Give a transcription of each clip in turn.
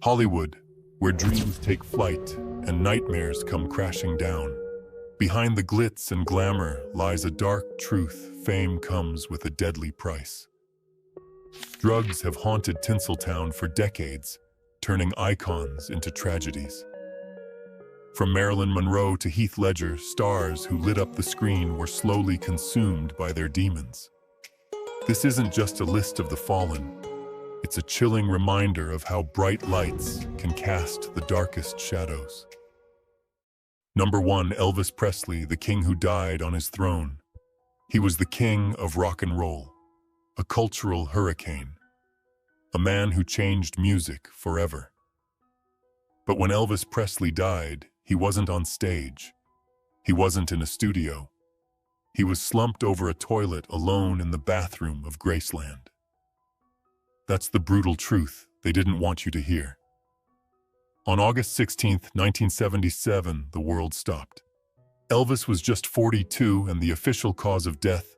Hollywood, where dreams take flight and nightmares come crashing down. Behind the glitz and glamour lies a dark truth: fame comes with a deadly price. Drugs have haunted Tinseltown for decades, turning icons into tragedies. From Marilyn Monroe to Heath Ledger, stars who lit up the screen were slowly consumed by their demons. This isn't just a list of the fallen. It's a chilling reminder of how bright lights can cast the darkest shadows. Number 1, Elvis Presley, the king who died on his throne. He was the king of rock and roll, a cultural hurricane, a man who changed music forever. But when Elvis Presley died, he wasn't on stage. He wasn't in a studio. He was slumped over a toilet alone in the bathroom of Graceland. That's the brutal truth they didn't want you to hear. On August 16, 1977, the world stopped. Elvis was just 42 and the official cause of death,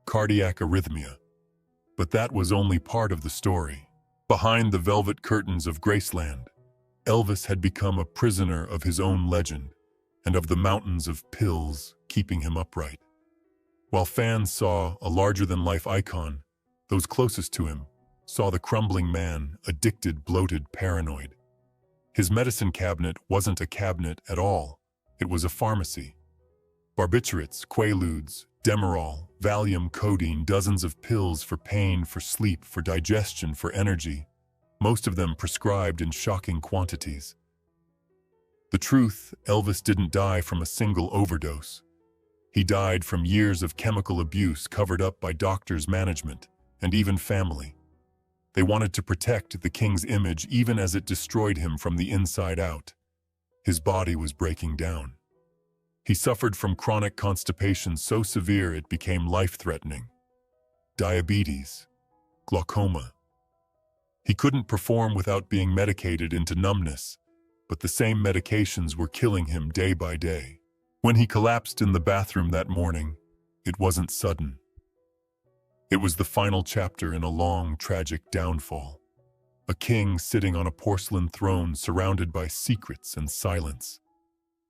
cardiac arrhythmia. But that was only part of the story. Behind the velvet curtains of Graceland, Elvis had become a prisoner of his own legend and of the mountains of pills keeping him upright. While fans saw a larger-than-life icon, those closest to him saw the crumbling man, addicted, bloated, paranoid. His medicine cabinet wasn't a cabinet at all. It was a pharmacy. Barbiturates, Quaaludes, Demerol, Valium, codeine, dozens of pills for pain, for sleep, for digestion, for energy, most of them prescribed in shocking quantities. The truth, Elvis didn't die from a single overdose. He died from years of chemical abuse covered up by doctors, management, and even family. They wanted to protect the king's image even as it destroyed him from the inside out. His body was breaking down. He suffered from chronic constipation so severe it became life-threatening. Diabetes, glaucoma. He couldn't perform without being medicated into numbness, but the same medications were killing him day by day. When he collapsed in the bathroom that morning, it wasn't sudden. It was the final chapter in a long, tragic downfall. A king sitting on a porcelain throne surrounded by secrets and silence.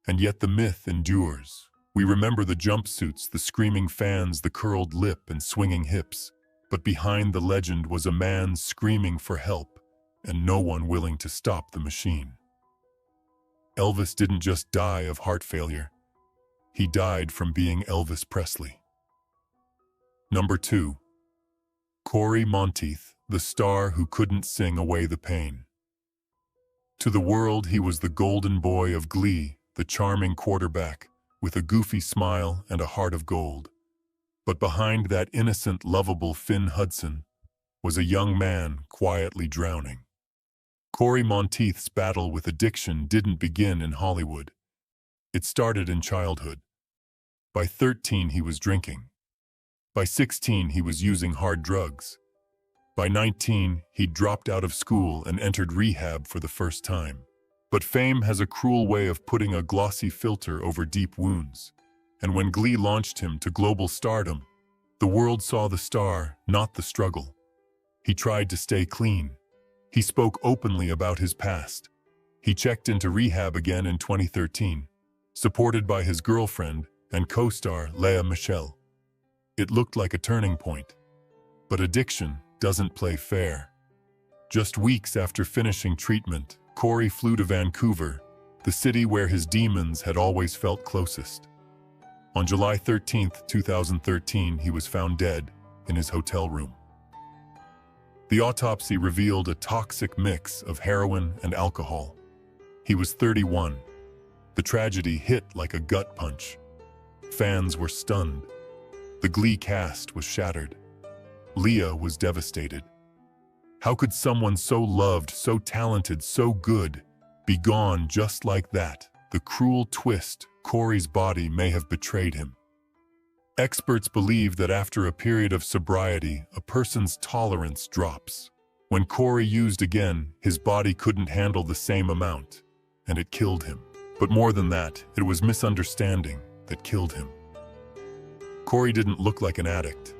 And yet the myth endures. We remember the jumpsuits, the screaming fans, the curled lip and swinging hips. But behind the legend was a man screaming for help, and no one willing to stop the machine. Elvis didn't just die of heart failure. He died from being Elvis Presley. Number 2. Corey Monteith, the star who couldn't sing away the pain. To the world, he was the golden boy of Glee, the charming quarterback, with a goofy smile and a heart of gold. But behind that innocent, lovable Finn Hudson was a young man quietly drowning. Corey Monteith's battle with addiction didn't begin in Hollywood. It started in childhood. By 13, he was drinking. By 16, he was using hard drugs. By 19, he dropped out of school and entered rehab for the first time. But fame has a cruel way of putting a glossy filter over deep wounds. And when Glee launched him to global stardom, the world saw the star, not the struggle. He tried to stay clean. He spoke openly about his past. He checked into rehab again in 2013, supported by his girlfriend and co-star Lea Michele. It looked like a turning point. But addiction doesn't play fair. Just weeks after finishing treatment, Corey flew to Vancouver, the city where his demons had always felt closest. On July 13, 2013, he was found dead in his hotel room. The autopsy revealed a toxic mix of heroin and alcohol. He was 31. The tragedy hit like a gut punch. Fans were stunned. The Glee cast was shattered. Lea was devastated. How could someone so loved, so talented, so good, be gone just like that? The cruel twist: Corey's body may have betrayed him. Experts believe that after a period of sobriety, a person's tolerance drops. When Corey used again, his body couldn't handle the same amount, and it killed him. But more than that, it was misunderstanding that killed him. Corey didn't look like an addict.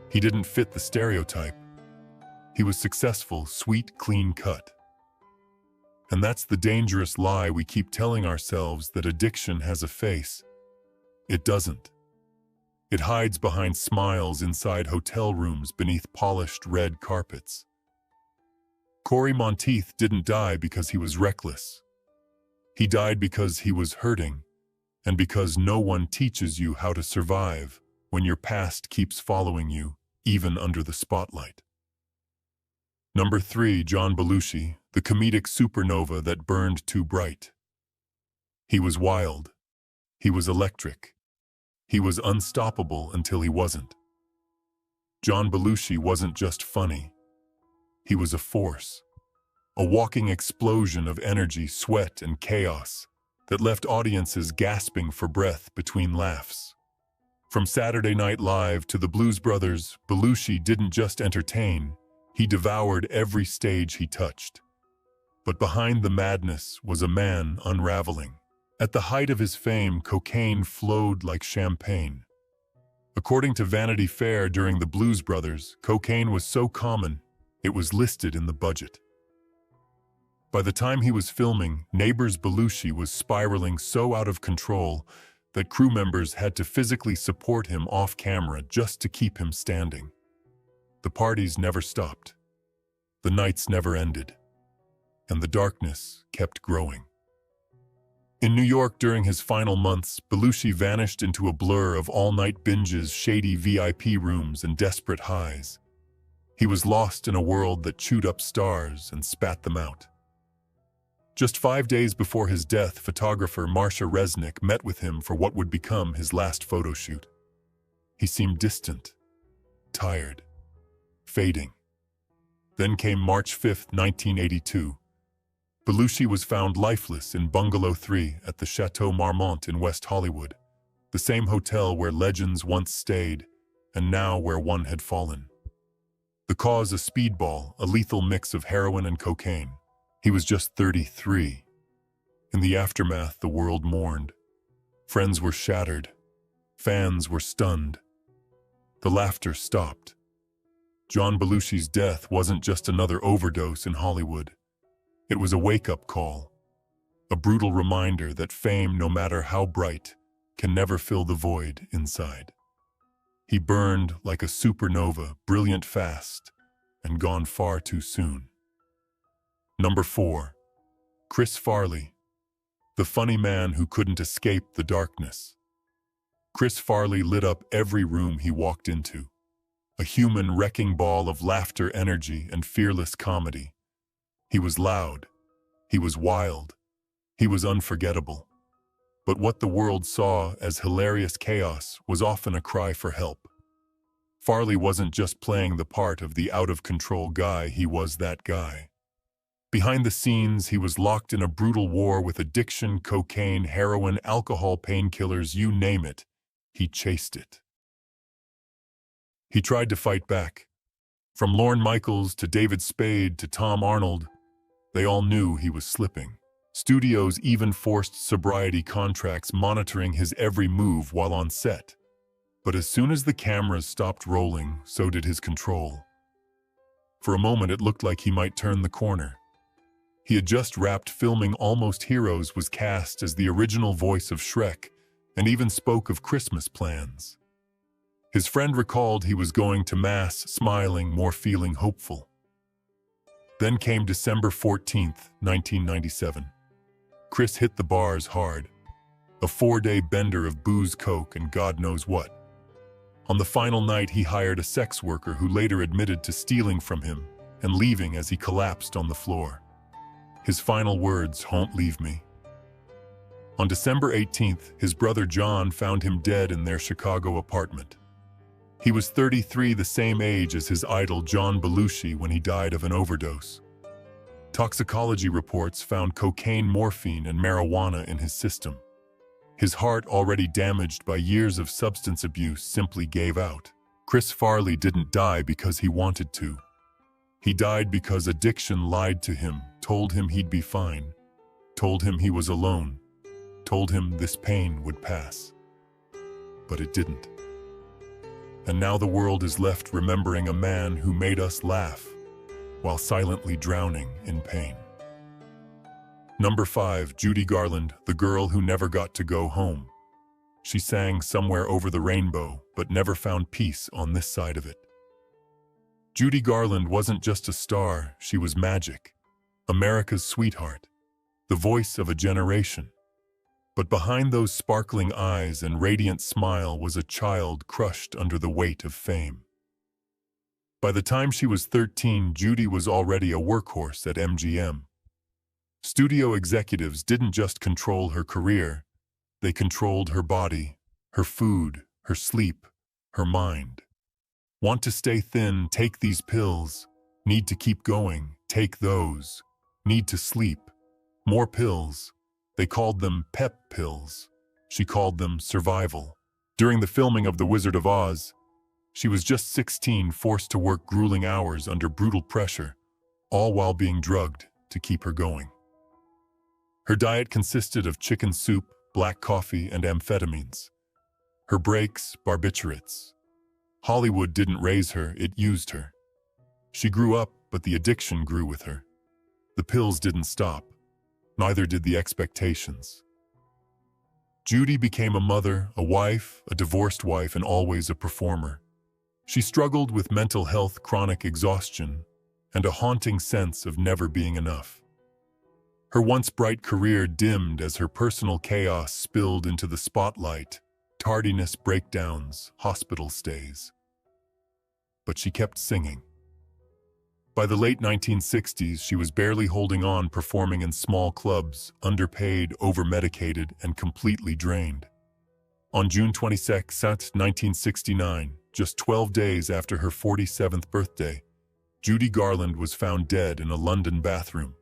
He didn't fit the stereotype. He was successful, sweet, clean cut. And that's the dangerous lie we keep telling ourselves, that addiction has a face. It doesn't. It hides behind smiles inside hotel rooms beneath polished red carpets. Corey Monteith didn't die because he was reckless. He died because he was hurting, and because no one teaches you how to survive when your past keeps following you, even under the spotlight. Number 3, John Belushi, the comedic supernova that burned too bright. He was wild. He was electric. He was unstoppable until he wasn't. John Belushi wasn't just funny. He was a force. A walking explosion of energy, sweat, and chaos that left audiences gasping for breath between laughs. From Saturday Night Live to the Blues Brothers, Belushi didn't just entertain, he devoured every stage he touched. But behind the madness was a man unraveling. At the height of his fame, cocaine flowed like champagne. According to Vanity Fair, during the Blues Brothers, cocaine was so common, it was listed in the budget. By the time he was filming, Neighbors Belushi was spiraling so out of control that crew members had to physically support him off camera just to keep him standing. The parties never stopped. The nights never ended. And the darkness kept growing. In New York during his final months, Belushi vanished into a blur of all-night binges, shady VIP rooms, and desperate highs. He was lost in a world that chewed up stars and spat them out. Just 5 days before his death, photographer Marcia Resnick met with him for what would become his last photo shoot. He seemed distant, tired, fading. Then came March 5, 1982. Belushi was found lifeless in Bungalow 3 at the Chateau Marmont in West Hollywood, the same hotel where legends once stayed and now where one had fallen. The cause, a speedball, a lethal mix of heroin and cocaine. He was just 33. In the aftermath, the world mourned. Friends were shattered. Fans were stunned. The laughter stopped. John Belushi's death wasn't just another overdose in Hollywood. It was a wake-up call, a brutal reminder that fame, no matter how bright, can never fill the void inside. He burned like a supernova, brilliant fast, and gone far too soon. Number 4. Chris Farley, the funny man who couldn't escape the darkness. Chris Farley lit up every room he walked into, a human wrecking ball of laughter, energy, and fearless comedy. He was loud. He was wild. He was unforgettable. But what the world saw as hilarious chaos was often a cry for help. Farley wasn't just playing the part of the out-of-control guy, he was that guy. Behind the scenes, he was locked in a brutal war with addiction, cocaine, heroin, alcohol, painkillers, you name it. He chased it. He tried to fight back. From Lorne Michaels to David Spade to Tom Arnold, they all knew he was slipping. Studios even forced sobriety contracts, monitoring his every move while on set. But as soon as the cameras stopped rolling, so did his control. For a moment, it looked like he might turn the corner. He had just wrapped filming Almost Heroes, was cast as the original voice of Shrek, and even spoke of Christmas plans. His friend recalled he was going to Mass, smiling, more feeling hopeful. Then came December 14th, 1997. Chris hit the bars hard. A 4-day bender of booze, coke, and God knows what. On the final night, he hired a sex worker who later admitted to stealing from him and leaving as he collapsed on the floor. His final words, "Don't leave me." On December 18th, his brother John found him dead in their Chicago apartment. He was 33, the same age as his idol John Belushi when he died of an overdose. Toxicology reports found cocaine, morphine, and marijuana in his system. His heart, already damaged by years of substance abuse, simply gave out. Chris Farley didn't die because he wanted to. He died because addiction lied to him, told him he'd be fine, told him he was alone, told him this pain would pass. But it didn't. And now the world is left remembering a man who made us laugh while silently drowning in pain. Number 5, Judy Garland, the girl who never got to go home. She sang Somewhere Over the Rainbow, but never found peace on this side of it. Judy Garland wasn't just a star, she was magic. America's sweetheart. The voice of a generation. But behind those sparkling eyes and radiant smile was a child crushed under the weight of fame. By the time she was 13, Judy was already a workhorse at MGM. Studio executives didn't just control her career, they controlled her body, her food, her sleep, her mind. Want to stay thin? Take these pills. Need to keep going? Take those. Need to sleep? More pills. They called them pep pills. She called them survival. During the filming of The Wizard of Oz, she was just 16, forced to work grueling hours under brutal pressure, all while being drugged to keep her going. Her diet consisted of chicken soup, black coffee, and amphetamines. Her breaks, barbiturates. Hollywood didn't raise her, it used her. She grew up, but the addiction grew with her. The pills didn't stop. Neither did the expectations. Judy became a mother, a wife, a divorced wife, and always a performer. She struggled with mental health, chronic exhaustion, and a haunting sense of never being enough. Her once bright career dimmed as her personal chaos spilled into the spotlight, tardiness, breakdowns, hospital stays. But she kept singing. By the late 1960s, she was barely holding on, performing in small clubs, underpaid, over-medicated, and completely drained. On June 22, 1969, just 12 days after her 47th birthday, Judy Garland was found dead in a London bathroom.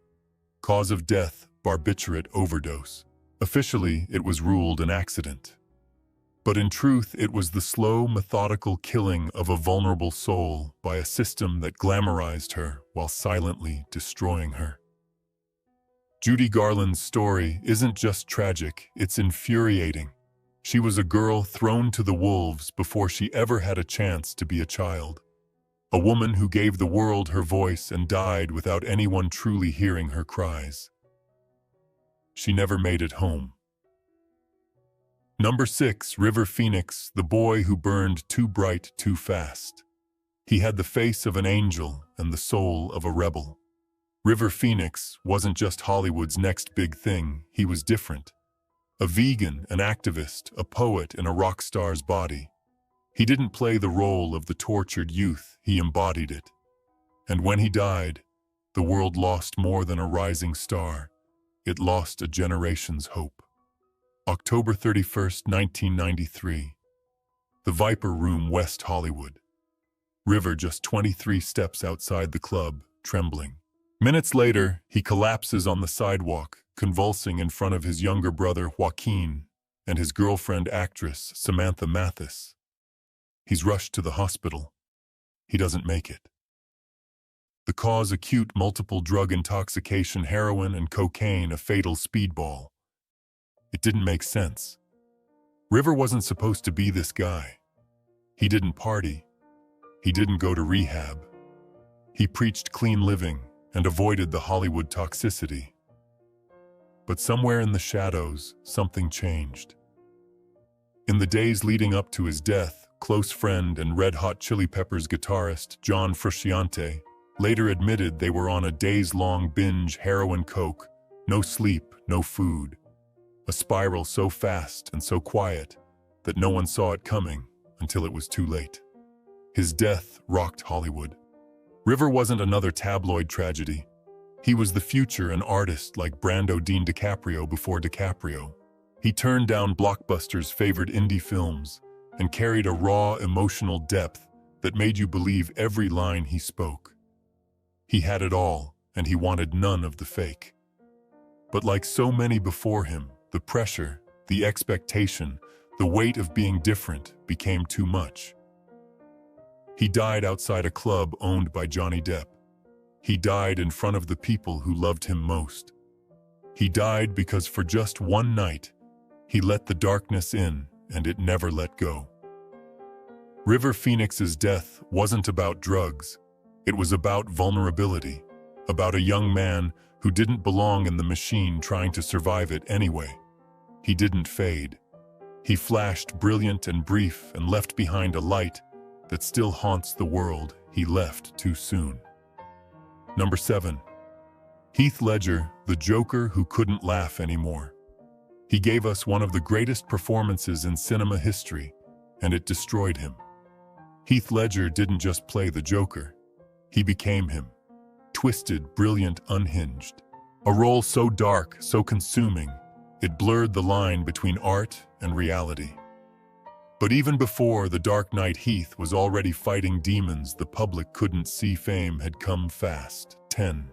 Cause of death, barbiturate overdose. Officially, it was ruled an accident. But in truth, it was the slow, methodical killing of a vulnerable soul by a system that glamorized her while silently destroying her. Judy Garland's story isn't just tragic, it's infuriating. She was a girl thrown to the wolves before she ever had a chance to be a child. A woman who gave the world her voice and died without anyone truly hearing her cries. She never made it home. Number 6, River Phoenix, the boy who burned too bright too fast. He had the face of an angel and the soul of a rebel. River Phoenix wasn't just Hollywood's next big thing, he was different. A vegan, an activist, a poet in a rock star's body. He didn't play the role of the tortured youth, he embodied it. And when he died, the world lost more than a rising star. It lost a generation's hope. October 31st, 1993. The Viper Room, West Hollywood. River just 23 steps outside the club, trembling. Minutes later, he collapses on the sidewalk, convulsing in front of his younger brother Joaquin and his girlfriend actress Samantha Mathis. He's rushed to the hospital. He doesn't make it. The cause: acute multiple drug intoxication, heroin and cocaine, a fatal speedball. It didn't make sense. River wasn't supposed to be this guy. He didn't party. He didn't go to rehab. He preached clean living and avoided the Hollywood toxicity. But somewhere in the shadows, something changed. In the days leading up to his death, close friend and Red Hot Chili Peppers guitarist John Frusciante later admitted they were on a days-long binge, heroin, coke, no sleep, no food. A spiral so fast and so quiet that no one saw it coming until it was too late. His death rocked Hollywood. River wasn't another tabloid tragedy. He was the future, an artist like Brando Dean DiCaprio before DiCaprio. He turned down blockbusters, favored indie films, and carried a raw, emotional depth that made you believe every line he spoke. He had it all, and he wanted none of the fake. But like so many before him, the pressure, the expectation, the weight of being different became too much. He died outside a club owned by Johnny Depp. He died in front of the people who loved him most. He died because for just one night, he let the darkness in and it never let go. River Phoenix's death wasn't about drugs. It was about vulnerability, about a young man who didn't belong in the machine trying to survive it anyway. He didn't fade. He flashed brilliant and brief and left behind a light that still haunts the world he left too soon. Number 7. Heath Ledger, the Joker who couldn't laugh anymore. He gave us one of the greatest performances in cinema history, and it destroyed him. Heath Ledger didn't just play the Joker. He became him. Twisted, brilliant, unhinged. A role so dark, so consuming, it blurred the line between art and reality. But even before The Dark Knight, Heath was already fighting demons the public couldn't see. Fame had come fast. 10.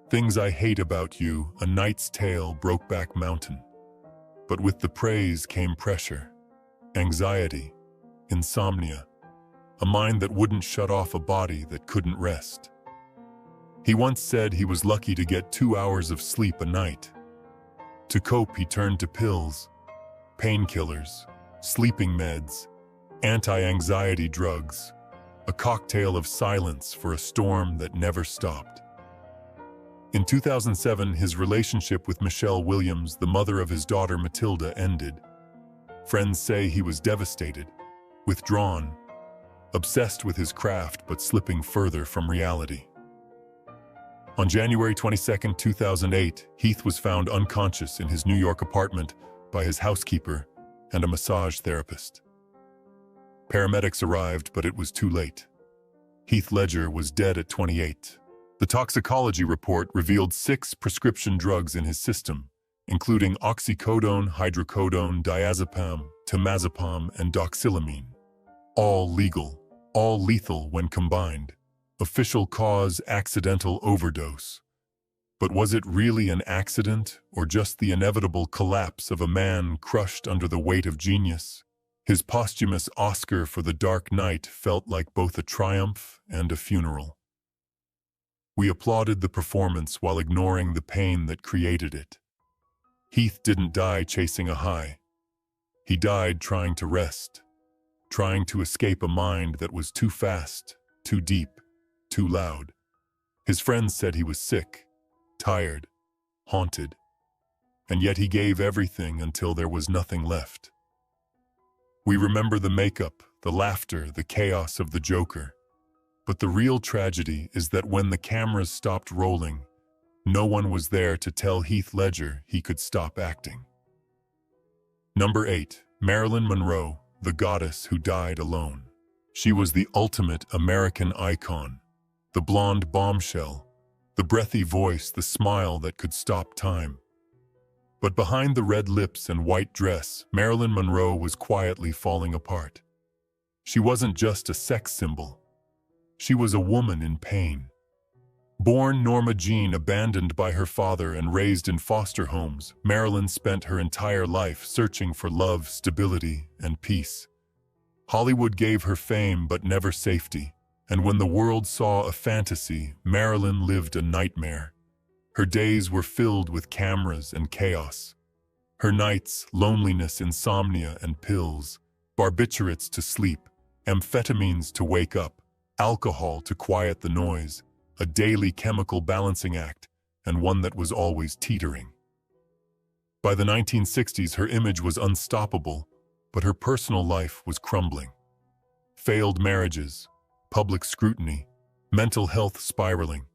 Things I Hate About You, A Knight's Tale, Brokeback Mountain. But with the praise came pressure, anxiety, insomnia, a mind that wouldn't shut off a body that couldn't rest. He once said he was lucky to get 2 hours of sleep a night. To cope, he turned to pills, painkillers, sleeping meds, anti-anxiety drugs, a cocktail of silence for a storm that never stopped. In 2007, his relationship with Michelle Williams, the mother of his daughter Matilda, ended. Friends say he was devastated, withdrawn, obsessed with his craft but slipping further from reality. On January 22, 2008, Heath was found unconscious in his New York apartment by his housekeeper and a massage therapist. Paramedics arrived, but it was too late. Heath Ledger was dead at 28. The toxicology report revealed 6 prescription drugs in his system, including oxycodone, hydrocodone, diazepam, temazepam, and doxylamine. All legal, all lethal when combined. Official cause: accidental overdose. But was it really an accident, or just the inevitable collapse of a man crushed under the weight of genius? His posthumous Oscar for The Dark Knight felt like both a triumph and a funeral. We applauded the performance while ignoring the pain that created it. Heath didn't die chasing a high. He died trying to rest, trying to escape a mind that was too fast, too deep, too loud. His friends said he was sick, tired, haunted, and yet he gave everything until there was nothing left. We remember the makeup, the laughter, the chaos of the Joker. But the real tragedy is that when the cameras stopped rolling, no one was there to tell Heath Ledger he could stop acting. Number 8. Marilyn Monroe, the goddess who died alone. She was the ultimate American icon. The blonde bombshell, the breathy voice, the smile that could stop time. But behind the red lips and white dress, Marilyn Monroe was quietly falling apart. She wasn't just a sex symbol. She was a woman in pain. Born Norma Jean, abandoned by her father and raised in foster homes, Marilyn spent her entire life searching for love, stability, and peace. Hollywood gave her fame but never safety, and when the world saw a fantasy, Marilyn lived a nightmare. Her days were filled with cameras and chaos. Her nights, loneliness, insomnia, and pills, barbiturates to sleep, amphetamines to wake up, alcohol to quiet the noise, a daily chemical balancing act, and one that was always teetering. By the 1960s, her image was unstoppable, but her personal life was crumbling. Failed marriages, public scrutiny, mental health spiraling.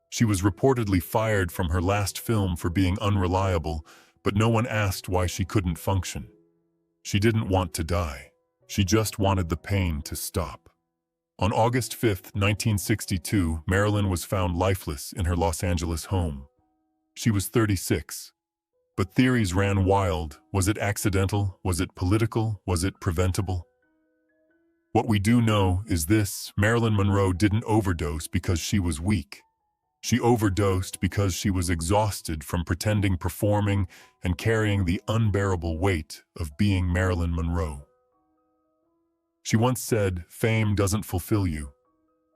She was reportedly fired from her last film for being unreliable, but no one asked why she couldn't function. She didn't want to die. She just wanted the pain to stop. On August 5, 1962, Marilyn was found lifeless in her Los Angeles home. She was 36. But theories ran wild. Was it accidental? Was it political? Was it preventable? What we do know is this: Marilyn Monroe didn't overdose because she was weak. She overdosed because she was exhausted from pretending, performing, and carrying the unbearable weight of being Marilyn Monroe. She once said, "Fame doesn't fulfill you.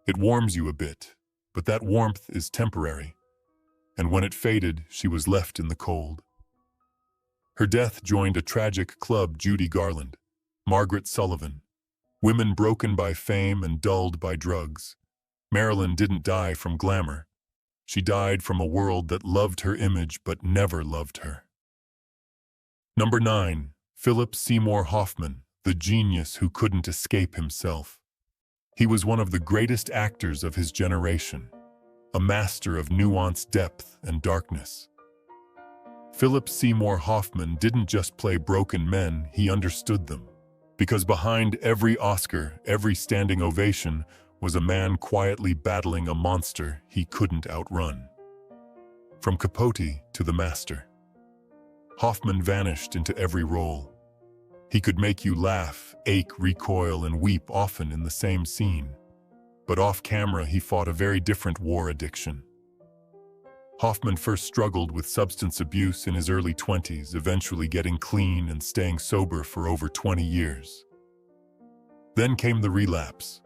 It warms you a bit, but that warmth is temporary." And when it faded, she was left in the cold. Her death joined a tragic club: Judy Garland, Margaret Sullivan, women broken by fame and dulled by drugs. Marilyn didn't die from glamour. She died from a world that loved her image but never loved her. Number 9. Philip Seymour Hoffman, the genius who couldn't escape himself. He was one of the greatest actors of his generation, a master of nuance, depth, and darkness. Philip Seymour Hoffman didn't just play broken men, he understood them. Because behind every Oscar, every standing ovation, was a man quietly battling a monster he couldn't outrun. From Capote to the master, Hoffman vanished into every role. He could make you laugh, ache, recoil, and weep, often in the same scene. But off-camera, he fought a very different war: addiction. Hoffman first struggled with substance abuse in his early 20s, eventually getting clean and staying sober for over 20 years. Then came the relapse.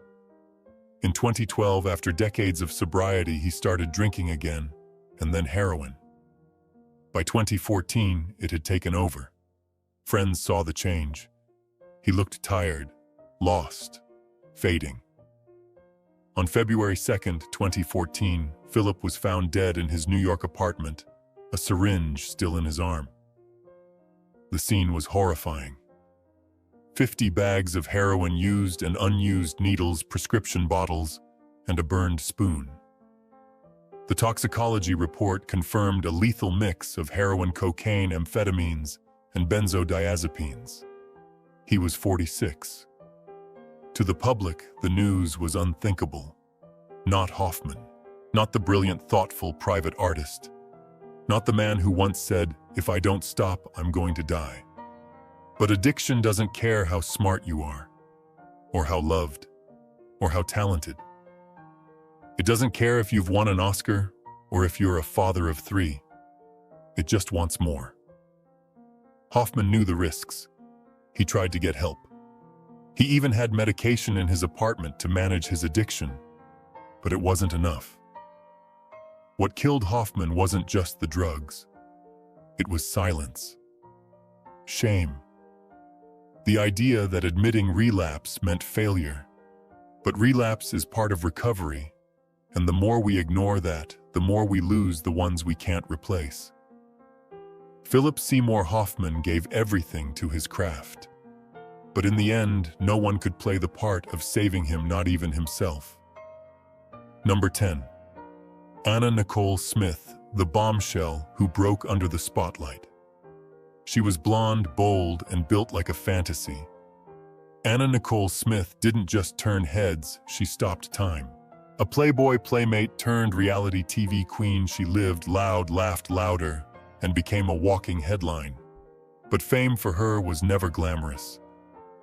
In 2012, after decades of sobriety, he started drinking again, and then heroin. By 2014, it had taken over. Friends saw the change. He looked tired, lost, fading. On February 2nd, 2014, Philip was found dead in his New York apartment, a syringe still in his arm. The scene was horrifying. 50 bags of heroin, used and unused needles, prescription bottles, and a burned spoon. The toxicology report confirmed a lethal mix of heroin, cocaine, amphetamines, and benzodiazepines. He was 46. To the public, the news was unthinkable. Not Hoffman. Not the brilliant, thoughtful, private artist. Not the man who once said, "If I don't stop, I'm going to die." But addiction doesn't care how smart you are, or how loved, or how talented. It doesn't care if you've won an Oscar, or if you're a father of 3. It just wants more. Hoffman knew the risks. He tried to get help. He even had medication in his apartment to manage his addiction, but it wasn't enough. What killed Hoffman wasn't just the drugs. It was silence. Shame. The idea that admitting relapse meant failure. But relapse is part of recovery, and the more we ignore that, the more we lose the ones we can't replace. Philip Seymour Hoffman gave everything to his craft. But in the end, no one could play the part of saving him, not even himself. Number 10. Anna Nicole Smith, the bombshell who broke under the spotlight. She was blonde, bold, and built like a fantasy. Anna Nicole Smith didn't just turn heads, she stopped time. A Playboy playmate turned reality TV queen, she lived loud, laughed louder, and became a walking headline. But fame for her was never glamorous.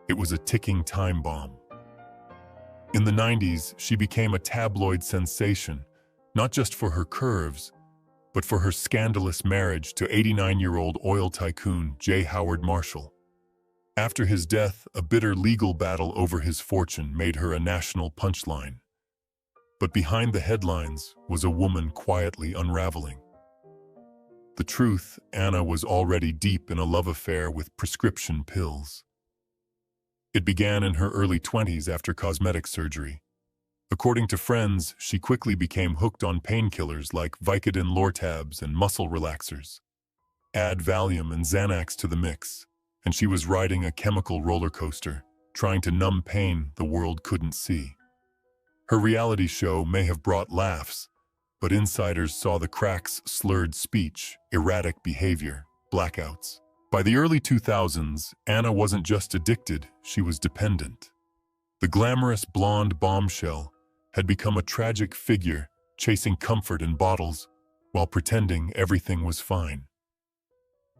It was a ticking time bomb. In the 90s, she became a tabloid sensation, not just for her curves, but for her scandalous marriage to 89-year-old oil tycoon J. Howard Marshall. After his death, a bitter legal battle over his fortune made her a national punchline. But behind the headlines was a woman quietly unraveling. The truth, Anna was already deep in a love affair with prescription pills. It began in her early 20s after cosmetic surgery. According to friends, she quickly became hooked on painkillers like Vicodin, Lortabs, and muscle relaxers. Add Valium and Xanax to the mix, and she was riding a chemical roller coaster, trying to numb pain the world couldn't see. Her reality show may have brought laughs, but insiders saw the cracks: slurred speech, erratic behavior, blackouts. By the early 2000s, Anna wasn't just addicted, she was dependent. The glamorous blonde bombshell had become a tragic figure, chasing comfort in bottles while pretending everything was fine.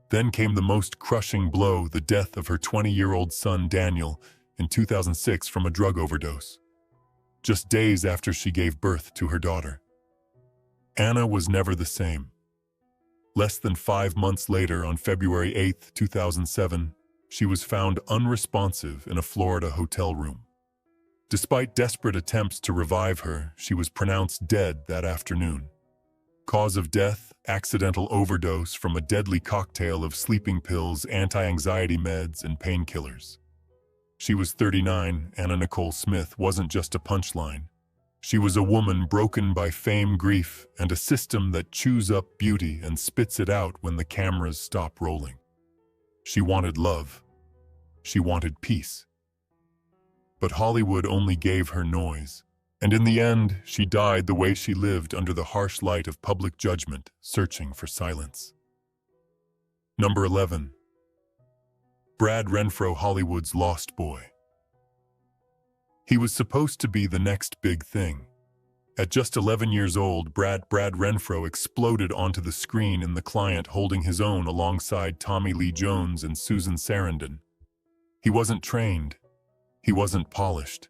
Then came the most crushing blow: the death of her 20-year-old son Daniel in 2006 from a drug overdose, just days after she gave birth to her daughter. Anna was never the same. Less than 5 months later, on February 8, 2007, she was found unresponsive in a Florida hotel room. Despite desperate attempts to revive her, she was pronounced dead that afternoon. Cause of death: accidental overdose from a deadly cocktail of sleeping pills, anti-anxiety meds, and painkillers. She was 39. Anna Nicole Smith wasn't just a punchline. She was a woman broken by fame, grief, and a system that chews up beauty and spits it out when the cameras stop rolling. She wanted love. She wanted peace. But Hollywood only gave her noise, and in the end, she died the way she lived, under the harsh light of public judgment, searching for silence. Number 11. Brad Renfro, Hollywood's lost boy. He was supposed to be the next big thing. At just 11 years old, Brad Renfro exploded onto the screen in The Client, holding his own alongside Tommy Lee Jones and Susan Sarandon. He wasn't trained. He wasn't polished.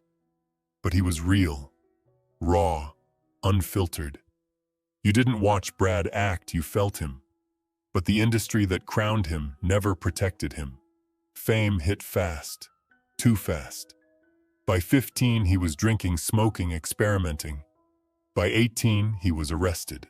But he was real, raw, unfiltered. You didn't watch Brad act, you felt him. But the industry that crowned him never protected him. Fame hit fast, too fast. By 15, he was drinking, smoking, experimenting. By 18, he was arrested.